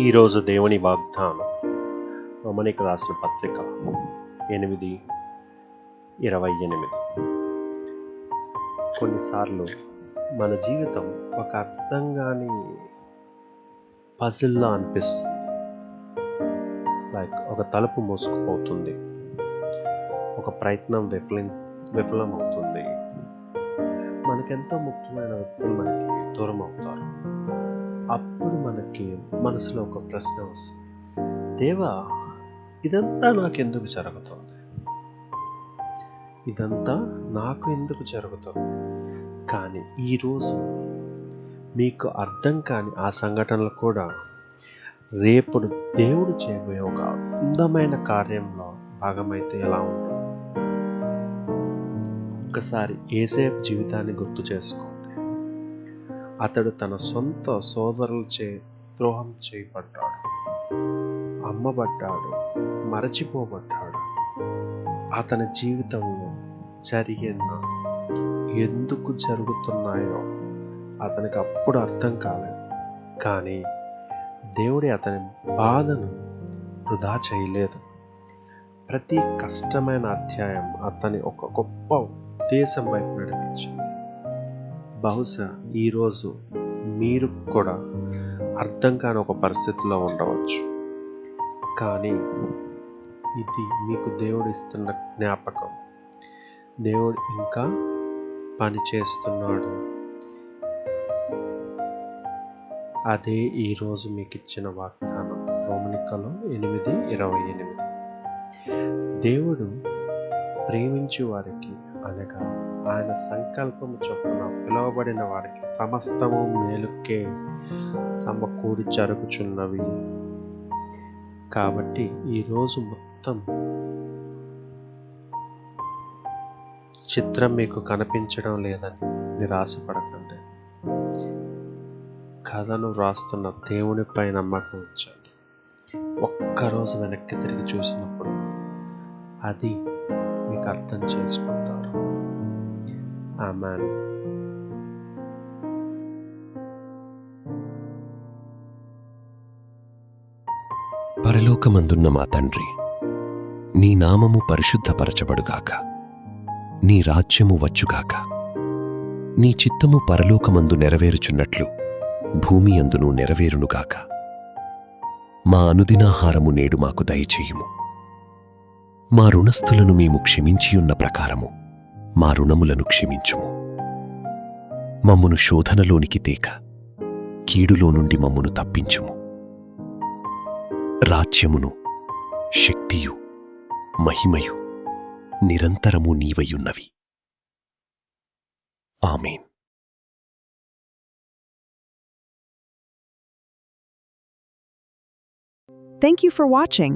ఈరోజు దేవుని వాగ్దానం రోమనీయులకు రాసిన పత్రిక 8:28. కొన్నిసార్లు మన జీవితం ఒక అర్థం కాని పజిల్లా అనిపిస్తుంది. ఒక తలుపు మూసుకుపోతుంది, ఒక ప్రయత్నం విఫలమవుతుంది, మనకెంతో ముఖ్యమైన వ్యక్తులు మనకి దూరం అవుతారు. అప్పుడు మనకి మనసులో ఒక ప్రశ్న వస్తుంది, దేవా, ఇదంతా నాకెందుకు జరుగుతుంది? ఇదంతా నాకు ఎందుకు జరుగుతుంది? కానీ ఈరోజు మీకు అర్థం కాని ఆ సంఘటనలు కూడా రేపు దేవుడు చేయబోయే ఒక అందమైన కార్యంలో భాగమైతే ఎలా ఉంటుంది? ఒక్కసారి యేసేపు జీవితాన్ని గుర్తు చేసుకోండి. అతడు తన సొంత సోదరులచే ద్రోహం చేయబడ్డాడు, అమ్మబడ్డాడు, మరచిపోబడ్డాడు. అతని జీవితంలో జరిగిన ఎందుకు జరుగుతున్నాయో అతనికి అప్పుడు అర్థం కాలేదు. కానీ దేవుడి అతని బాధను వృధా చేయలేదు. ప్రతి కష్టమైన అధ్యాయం అతని ఒక గొప్ప ఉద్దేశం వైపు నడిపించింది. బహుశా ఈరోజు మీరు కూడా అర్థం కాని ఒక పరిస్థితిలో ఉండవచ్చు, కానీ ఇది మీకు దేవుడు ఇస్తున్న జ్ఞాపకం. దేవుడు ఇంకా పని చేస్తున్నాడు. అదే ఈరోజు మీకు ఇచ్చిన వాగ్దానం. రోమనీయులకు 8:28. దేవుడు ప్రేమించు వారికి అనగా ఆయన సంకల్పము చొప్పున పిలువబడిన వారికి సమస్తము మేలుకే సమకూడి జరుగుచున్నవి. కాబట్టి ఈరోజు మొత్తం చిత్రం మీకు కనిపించడం లేదని నిరాశపడకండి. కథను వ్రాస్తున్న దేవునిపై నమ్మకం ఉంచండి. ఒక్కరోజు వెనక్కి తిరిగి చూసినప్పుడు అది మీకు అర్థం చేసుకుంటారు. ఆమేన్. పరలోకమందున్న మా తండ్రి, నీ నామము పరిశుద్ధపరచబడుగాక, నీ రాజ్యము వచ్చుగాక, నీ చిత్తము పరలోకమందు నెరవేరుచున్నట్లు భూమి అందును నెరవేరునుగాక. మా అనుదినాహారము నేడు మాకు దయచేయుము. మా రుణస్థులను మేము క్షమించియున్న ప్రకారము మా రుణములను క్షమించుము. మమ్మును శోధనలోనికి తేక కీడులో నుండి మమ్మును తప్పించుము. రాజ్యమును, శక్తియు, మహిమయు నిరంతరము నీవయున్నవి. ఆమేన్. Thank you for watching.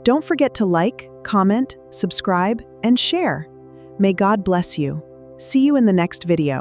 Don't forget to like, comment, subscribe, and share. May God bless you. See you in the next video.